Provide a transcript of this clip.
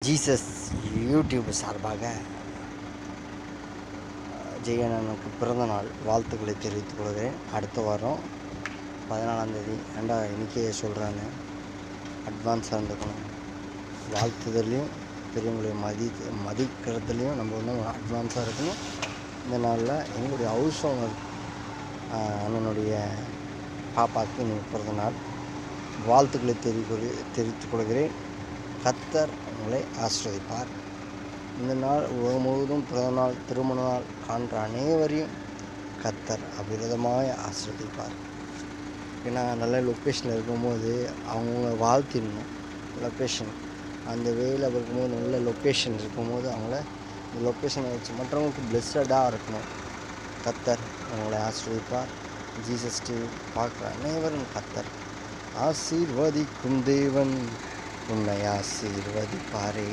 Jesus YouTube சார்பாக ஜெயண்ணனுக்கு பிறந்தநாள் வாழ்த்துக்களை தெரிவித்துக் கொள்கிறேன். அடுத்த வாரம் 14ஆம் தேதி இன்றைக்கே சொல்கிறாங்க, அட்வான்ஸாக இருந்துக்கணும். வாழ்த்துதலையும் பெரியவங்களை மதிக்கிறதுலையும் நம்ம வந்து அட்வான்ஸாக இருக்கணும். இந்த நாளில் எங்களுடைய ஹவுஸ் ஓனர் அண்ணனுடைய பாப்பாவுக்கு இன்னைக்கு பிறந்தநாள் வாழ்த்துக்களை தெரிவித்துக் கொள்கிறேன். கர்த்தர் உங்களை ஆசீர்வதிப்பார். இந்த நாள் உலகம் முழுவதும் பிறந்தநாள் திருமண நாள் காண்ற அனைவரையும் கர்த்தர் அபிரதமாய் ஆசீர்வதிப்பார். ஏன்னா நல்ல லொக்கேஷனில் இருக்கும்போது அவங்க வாழ்த்திடணும். லொக்கேஷன் அந்த வேயில் இருக்கும்போது நல்ல லொக்கேஷன் இருக்கும்போது அவங்கள இந்த லொக்கேஷனை வச்சு மற்றவங்களுக்கு பிளெஸ்ஸடாக இருக்கணும். கர்த்தர் உங்களை ஆசீர்வதிப்பார். ஜீசஸ் டிவி பார்க்குற அனைவரும் கர்த்தர் ஆசீர்வதிக்கும் தேவன் உன்னை ஆசீர்வதிப்பாரே.